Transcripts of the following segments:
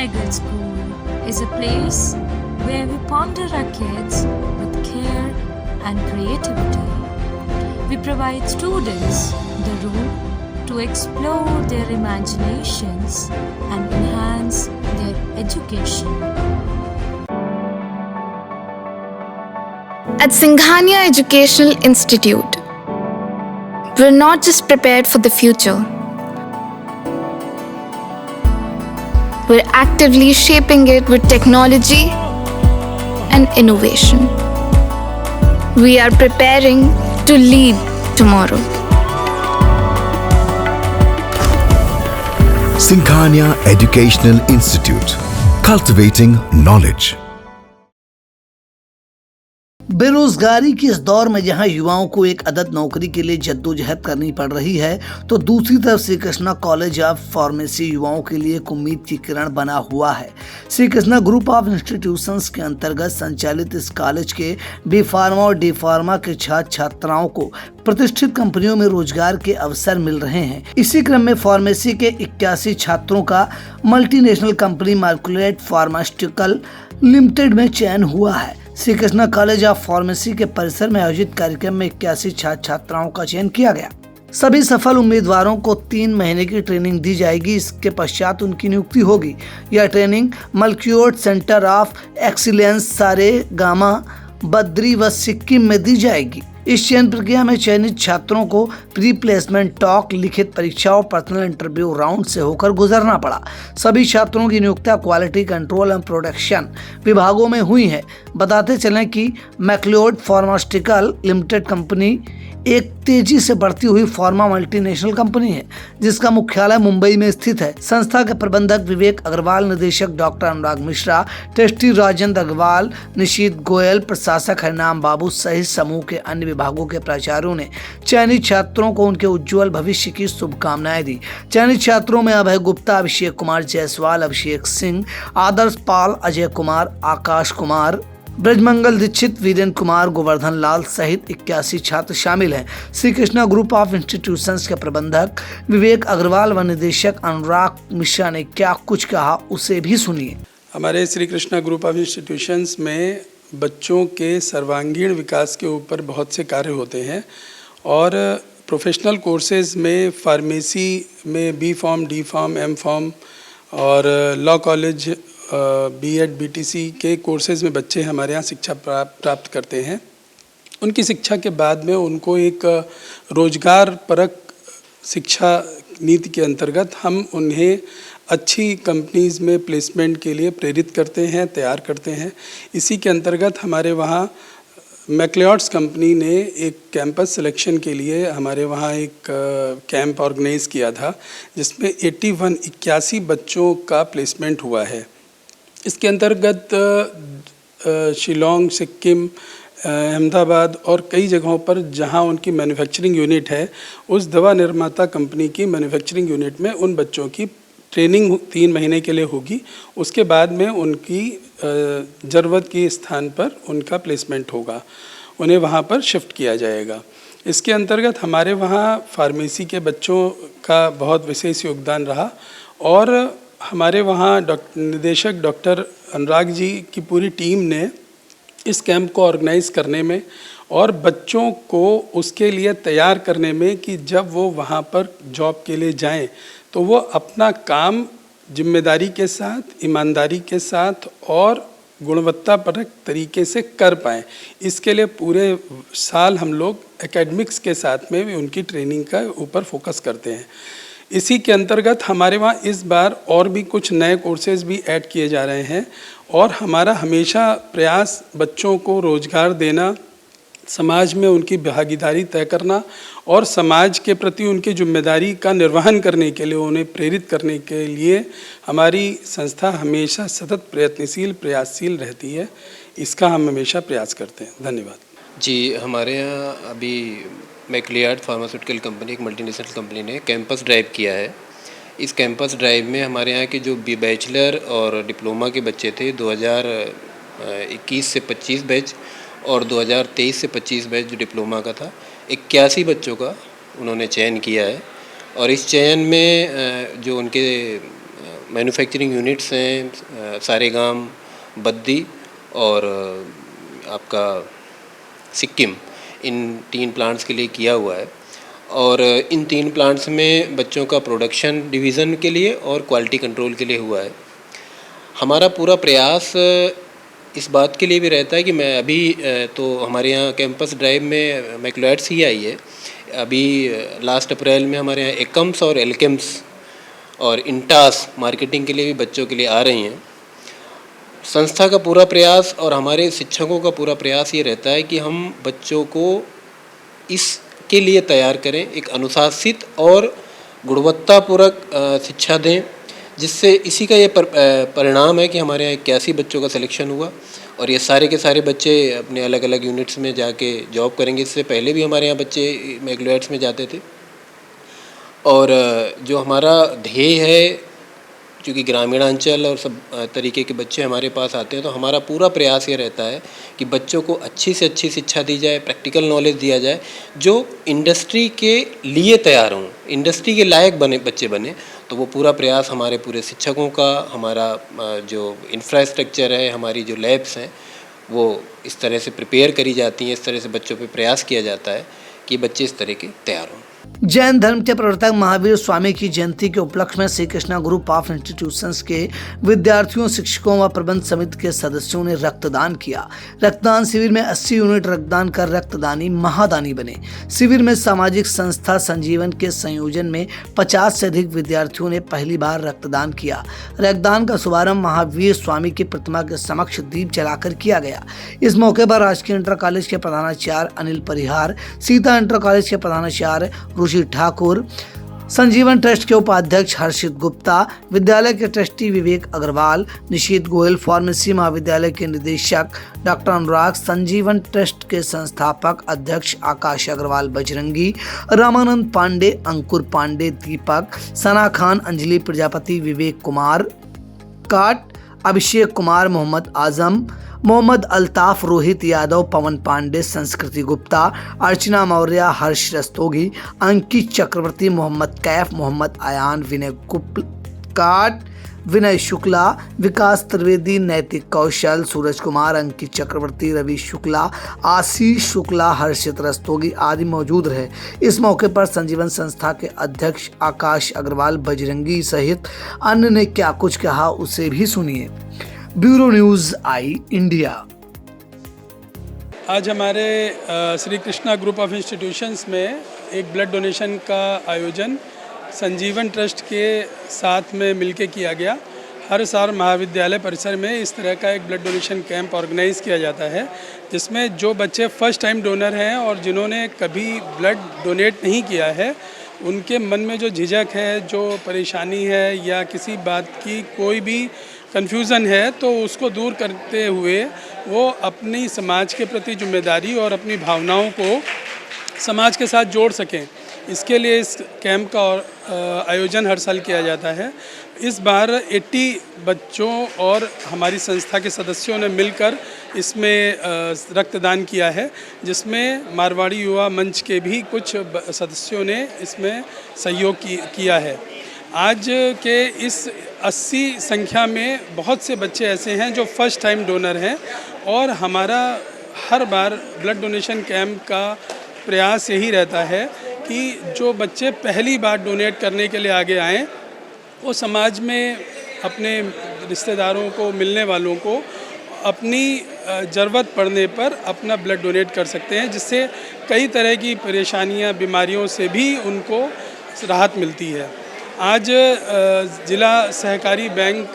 Girls School is a place where we ponder our kids with care and creativity. We provide students the room to explore their imaginations and enhance their education. At Singhania Educational Institute, we're not just prepared for the future, we're actively shaping it with technology and innovation. We are preparing to lead tomorrow. Singhania Educational Institute, cultivating knowledge. बेरोजगारी के इस दौर में जहां युवाओं को एक अदद नौकरी के लिए जद्दोजहद करनी पड़ रही है, तो दूसरी तरफ Shri Krishna college of pharmacy युवाओं के लिए एक उम्मीद की किरण बना हुआ है। Shri Krishna group of institutions के अंतर्गत संचालित इस कॉलेज के बी फार्मा और डी फार्मा के छात्र छात्राओं को प्रतिष्ठित कंपनियों में रोजगार के अवसर मिल रहे हैं। इसी क्रम में फार्मेसी के 81 छात्रों का मल्टीनेशनल कंपनी मार्कुलेट फार्मास्यूटिकल लिमिटेड में चयन हुआ है। Shri Krishna college of pharmacy के परिसर में आयोजित कार्यक्रम में 81 छात्र छात्राओं का चयन किया गया। सभी सफल उम्मीदवारों को 3 महीने की ट्रेनिंग दी जाएगी। इसके पश्चात उनकी नियुक्ति होगी। यह ट्रेनिंग मलक्यूट सेंटर ऑफ एक्सीलेंस सारेगामा बद्री व सिक्किम में दी जाएगी। इस चयन प्रक्रिया में चयनित छात्रों को प्री प्लेसमेंट टॉक, लिखित परीक्षा और पर्सनल इंटरव्यू राउंड से होकर गुजरना पड़ा। सभी छात्रों की नियुक्तियां क्वालिटी कंट्रोल एंड प्रोडक्शन विभागों में हुई है। बताते चलें कि मैक्लियोड फार्मास्यूटिकल लिमिटेड कंपनी एक तेजी से बढ़ती हुई फार्मा मल्टीनेशनल कंपनी है, जिसका मुख्यालय मुंबई में स्थित है। संस्था के प्रबंधक विवेक अग्रवाल, निदेशक डॉक्टर अनुराग मिश्रा, ट्रस्टी राजेंद्र अग्रवाल, निशीत गोयल, प्रशासक हरिनाम बाबू सहित समूह के अन्य विभागों के प्राचार्यों ने चयनित छात्रों को उनके उज्जवल भविष्य की शुभकामनाएं दी। चयनित छात्रों में अभय गुप्ता, अभिषेक कुमार जायसवाल, अभिषेक सिंह, आदर्श पाल, अजय कुमार, आकाश कुमार, ब्रजमंगल दीक्षित, वीरेंद्र कुमार, गोवर्धन लाल सहित 81 छात्र शामिल हैं। Shri Krishna group of institutions के प्रबंधक विवेक अग्रवाल व निदेशक अनुराग मिश्रा ने क्या कुछ कहा, उसे भी सुनिए। हमारे Shri Krishna group of institutions में बच्चों के सर्वांगीण विकास के ऊपर बहुत से कार्य होते हैं और प्रोफेशनल कोर्सेज में फार्मेसी में B pharm, D pharm, M pharm और लॉ कॉलेज, बीएड, बीटीसी के कोर्सेज़ में बच्चे हमारे यहाँ शिक्षा प्राप्त करते हैं। उनकी शिक्षा के बाद में उनको एक रोजगार परक शिक्षा नीति के अंतर्गत हम उन्हें अच्छी कंपनीज़ में प्लेसमेंट के लिए प्रेरित करते हैं, तैयार करते हैं। इसी के अंतर्गत हमारे वहाँ मैक्लियोड्स कंपनी ने एक कैंपस सिलेक्शन के लिए हमारे वहाँ एक कैंप ऑर्गेनाइज़ किया था, जिसमें 81 बच्चों का प्लेसमेंट हुआ है। इसके अंतर्गत शिलोंग, सिक्किम, अहमदाबाद और कई जगहों पर जहां उनकी मैन्युफैक्चरिंग यूनिट है, उस दवा निर्माता कंपनी की मैन्युफैक्चरिंग यूनिट में उन बच्चों की ट्रेनिंग 3 महीने के लिए होगी। उसके बाद में उनकी ज़रूरत के स्थान पर उनका प्लेसमेंट होगा, उन्हें वहां पर शिफ्ट किया जाएगा। इसके अंतर्गत हमारे वहाँ फार्मेसी के बच्चों का बहुत विशेष योगदान रहा और हमारे वहाँ निदेशक डॉक्टर अनुराग जी की पूरी टीम ने इस कैंप को ऑर्गेनाइज़ करने में और बच्चों को उसके लिए तैयार करने में कि जब वो वहाँ पर जॉब के लिए जाएं तो वो अपना काम जिम्मेदारी के साथ, ईमानदारी के साथ और गुणवत्तापरक तरीके से कर पाएँ। इसके लिए पूरे साल हम लोग एकेडमिक्स के साथ में भी उनकी ट्रेनिंग का ऊपर फोकस करते हैं। इसी के अंतर्गत हमारे वहाँ इस बार और भी कुछ नए कोर्सेज़ भी ऐड किए जा रहे हैं और हमारा हमेशा प्रयास बच्चों को रोज़गार देना, समाज में उनकी भागीदारी तय करना और समाज के प्रति उनकी जिम्मेदारी का निर्वहन करने के लिए उन्हें प्रेरित करने के लिए हमारी संस्था हमेशा सतत प्रयत्नशील, प्रयासशील रहती है। इसका हम हमेशा प्रयास करते हैं। धन्यवाद जी। हमारे यहाँ अभी मैक्लियोड फार्मास्यूटिकल कंपनी, एक मल्टीनेशनल कंपनी ने कैंपस ड्राइव किया है। इस कैंपस ड्राइव में हमारे यहाँ के जो बैचलर और डिप्लोमा के बच्चे थे, 2021 से 25 बैच और 2023 से 25 बैच जो डिप्लोमा का था, 81 बच्चों का उन्होंने चयन किया है। और इस चयन में जो उनके मैन्युफैक्चरिंग यूनिट्स हैं सारेगाम, बद्दी और आपका सिक्किम, इन 3 प्लांट्स के लिए किया हुआ है। और इन 3 प्लांट्स में बच्चों का प्रोडक्शन डिवीज़न के लिए और क्वालिटी कंट्रोल के लिए हुआ है। हमारा पूरा प्रयास इस बात के लिए भी रहता है कि मैं अभी तो हमारे यहाँ कैंपस ड्राइव में मैक्लोएड्स ही आई है। अभी लास्ट अप्रैल में हमारे यहाँ एकम्स और एल्केम्स और इंटास मार्केटिंग के लिए भी बच्चों के लिए आ रही हैं। संस्था का पूरा प्रयास और हमारे शिक्षकों का पूरा प्रयास ये रहता है कि हम बच्चों को इसके लिए तैयार करें, एक अनुशासित और गुणवत्तापूर्वक शिक्षा दें, जिससे इसी का ये परिणाम है कि हमारे यहाँ 81 बच्चों का सिलेक्शन हुआ और ये सारे के सारे बच्चे अपने अलग अलग यूनिट्स में जाके जॉब करेंगे। इससे पहले भी हमारे यहाँ बच्चे मैक्लोएड्स में जाते थे। और जो हमारा ध्येय है, क्योंकि ग्रामीणांचल और सब तरीके के बच्चे हमारे पास आते हैं, तो हमारा पूरा प्रयास ये रहता है कि बच्चों को अच्छी से अच्छी शिक्षा दी जाए, प्रैक्टिकल नॉलेज दिया जाए, जो इंडस्ट्री के लिए तैयार हों, इंडस्ट्री के लायक बने बच्चे बने। तो वो पूरा प्रयास हमारे पूरे शिक्षकों का, हमारा जो इंफ्रास्ट्रक्चर है, हमारी जो लैब्स हैं, वो इस तरह से प्रिपेयर करी जाती हैं, इस तरह से बच्चों पे प्रयास किया जाता है कि बच्चे इस तरह के तैयार हों। जैन धर्म के प्रवर्तक महावीर स्वामी की जयंती के उपलक्ष्य में Shri Krishna group of institutions के विद्यार्थियों, शिक्षकों व प्रबंध समिति के सदस्यों ने रक्तदान किया। रक्तदान शिविर में 80 यूनिट रक्तदान कर रक्तदानी महादानी बने। शिविर में सामाजिक संस्था संजीवन के संयोजन में 50 से अधिक विद्यार्थियों ने पहली बार रक्तदान किया। रक्तदान का शुभारंभ महावीर स्वामी की प्रतिमा के समक्ष दीप जलाकर किया गया। इस मौके पर राजकीय इंटर कॉलेज के प्रधानाचार्य अनिल परिहार, सीता इंटर कॉलेज के प्रधानाचार्य ऋषि ठाकुर, संजीवन ट्रस्ट के उपाध्यक्ष हर्षित गुप्ता, विद्यालय के ट्रस्टी विवेक अग्रवाल, निशीत गोयल, फार्मेसी महाविद्यालय के निदेशक डॉक्टर अनुराग, संजीवन ट्रस्ट के संस्थापक अध्यक्ष आकाश अग्रवाल बजरंगी, रामानंद पांडे, अंकुर पांडे, दीपक, सना खान, अंजलि प्रजापति, विवेक कुमार काट, अभिषेक कुमार, मोहम्मद आजम, मोहम्मद अल्ताफ, रोहित यादव, पवन पांडे, संस्कृति गुप्ता, अर्चना मौर्य, हर्ष रस्तोगी, अंकित चक्रवर्ती, मोहम्मद कैफ, मोहम्मद आयान, विनय काट, विनय शुक्ला, विकास त्रिवेदी, नैतिक कौशल, सूरज कुमार, अंकित चक्रवर्ती, रवि शुक्ला, आशीष शुक्ला, हर्षित रस्तोगी आदि मौजूद रहे। इस मौके पर संजीवन संस्था के अध्यक्ष आकाश अग्रवाल बजरंगी सहित अन्य ने क्या कुछ कहा, उसे भी सुनिए। ब्यूरो न्यूज आई इंडिया। आज हमारे Shri Krishna group of institutions में एक ब्लड डोनेशन का आयोजन संजीवन ट्रस्ट के साथ में मिलके किया गया। हर साल महाविद्यालय परिसर में इस तरह का एक ब्लड डोनेशन कैंप ऑर्गेनाइज किया जाता है, जिसमें जो बच्चे फर्स्ट टाइम डोनर हैं और जिन्होंने कभी ब्लड डोनेट नहीं किया है, उनके मन में जो झिझक है, जो परेशानी है या किसी बात की कोई भी कन्फ्यूज़न है, तो उसको दूर करते हुए वो अपनी समाज के प्रति जिम्मेदारी और अपनी भावनाओं को समाज के साथ जोड़ सकें। इसके लिए इस कैंप का आयोजन हर साल किया जाता है। इस बार 80 बच्चों और हमारी संस्था के सदस्यों ने मिलकर इसमें रक्तदान किया है, जिसमें मारवाड़ी युवा मंच के भी कुछ सदस्यों ने इसमें सहयोग किया है। आज के इस 80 संख्या में बहुत से बच्चे ऐसे हैं जो फर्स्ट टाइम डोनर हैं और हमारा हर बार ब्लड डोनेशन कैंप का प्रयास यही रहता है कि जो बच्चे पहली बार डोनेट करने के लिए आगे आएँ, वो समाज में अपने रिश्तेदारों को, मिलने वालों को अपनी ज़रूरत पड़ने पर अपना ब्लड डोनेट कर सकते हैं, जिससे कई तरह की परेशानियां, बीमारियों से भी उनको राहत मिलती है। आज जिला सहकारी बैंक,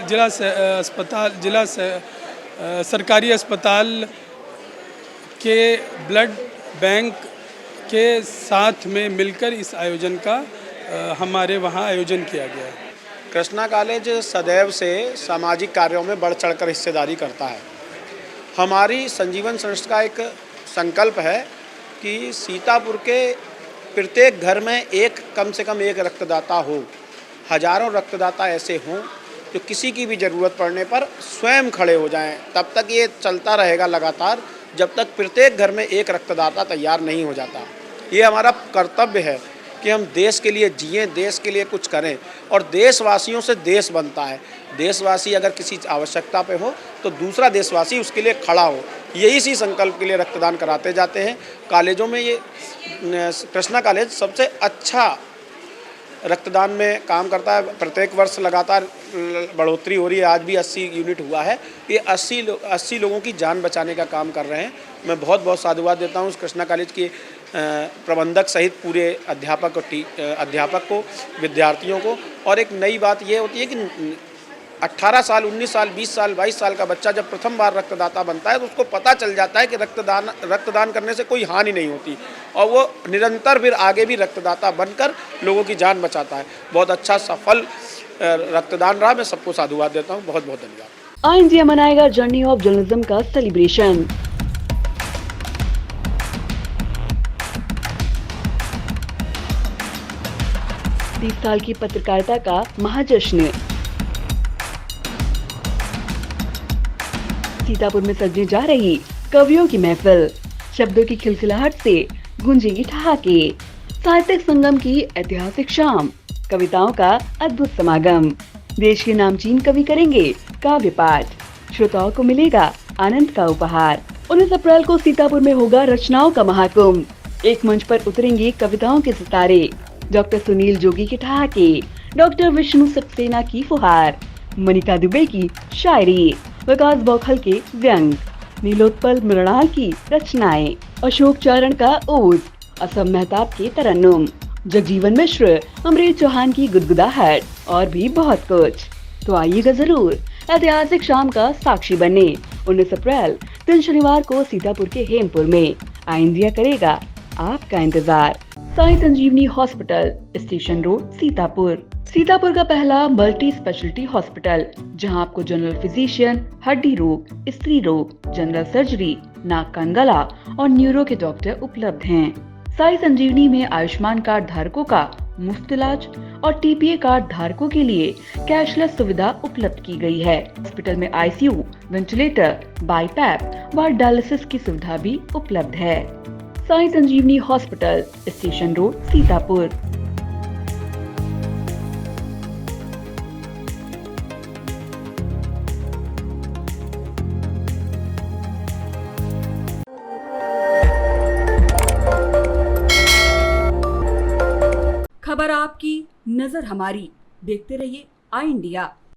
जिला सरकारी अस्पताल के ब्लड बैंक के साथ में मिलकर इस आयोजन का हमारे वहाँ आयोजन किया गया है। कृष्णा कॉलेज सदैव से सामाजिक कार्यों में बढ़ चढ़कर हिस्सेदारी करता है। हमारी संजीवन संस्था का एक संकल्प है कि सीतापुर के प्रत्येक घर में कम से कम एक रक्तदाता हो। हजारों रक्तदाता ऐसे हों जो किसी की भी ज़रूरत पड़ने पर स्वयं खड़े हो जाएं। तब तक ये चलता रहेगा लगातार, जब तक प्रत्येक घर में एक रक्तदाता तैयार नहीं हो जाता। ये हमारा कर्तव्य है कि हम देश के लिए जिएं, देश के लिए कुछ करें, और देशवासियों से देश बनता है। देशवासी अगर किसी आवश्यकता पे हो तो दूसरा देशवासी उसके लिए खड़ा हो, यही इसी संकल्प के लिए रक्तदान कराते जाते हैं। कॉलेजों में ये कृष्णा कॉलेज सबसे अच्छा रक्तदान में काम करता है। प्रत्येक वर्ष लगातार बढ़ोतरी हो रही है, आज भी 80 यूनिट हुआ है। ये 80 लोगों की जान बचाने का काम कर रहे हैं। मैं बहुत बहुत साधुवाद देता हूँ उस कृष्णा कॉलेज के प्रबंधक सहित पूरे अध्यापक को, विद्यार्थियों को। और एक नई बात ये होती है कि 18 साल, 19 साल, 20 साल, 22 साल का बच्चा जब प्रथम बार रक्तदाता बनता है तो उसको पता चल जाता है कि रक्तदान करने से कोई हानि नहीं होती, और वो निरंतर फिर आगे भी रक्तदाता बनकर लोगों की जान बचाता है। बहुत अच्छा सफल रक्तदान रहा। मैं सबको साधुवाद देता हूँ। बहुत बहुत धन्यवाद। ऑल इंडिया मनाएगा जर्नी ऑफ जर्नलिज्म का सेलिब्रेशन। तीस साल की पत्रकारिता का महाजश्न। सीतापुर में सजने जा रही कवियों की महफिल, शब्दों की खिलखिलाहट से गूंजेगी ठहाके। साहित्यिक संगम की ऐतिहासिक शाम, कविताओं का अद्भुत समागम। देश के नामचीन कवि करेंगे काव्य पाठ, श्रोताओं को मिलेगा आनंद का उपहार। 19 अप्रैल को सीतापुर में होगा रचनाओं का महाकुंभ। एक मंच पर उतरेंगे कविताओं के सितारे, डॉक्टर सुनील जोगी के ठहाके, डॉक्टर विष्णु सक्सेना की फुहार, मनिका दुबे की शायरी, विकास बौखल के व्यंग, नीलोत्पल मृणाल की रचनाएं, अशोक चारण का ओज, असम मेहताब के तरन्नुम, जगजीवन मिश्र, अमृत चौहान की गुदगुदाहट और भी बहुत कुछ। तो आइएगा जरूर ऐतिहासिक शाम का साक्षी बनने। 19 अप्रैल दिन शनिवार को सीतापुर के हेमपुर में आई इंडिया करेगा आपका इंतजार। Sai Sanjeevani hospital, station road, Sitapur. Sitapur का पहला मल्टी स्पेशलिटी हॉस्पिटल, जहां आपको जनरल फिजिशियन, हड्डी रोग, स्त्री रोग, जनरल सर्जरी, नाक कान गला और न्यूरो के डॉक्टर उपलब्ध हैं। साई संजीवनी में आयुष्मान कार्ड धारकों का मुफ्त इलाज और टीपीए कार्ड धारकों के लिए कैशलेस सुविधा उपलब्ध की गई है। हॉस्पिटल में आईसीयू, वेंटिलेटर, बाईपैप व डायलिसिस की सुविधा भी उपलब्ध है। Sai Sanjeevani hospital, station road, Sitapur. खबर आपकी, नजर हमारी। देखते रहिए आई इंडिया।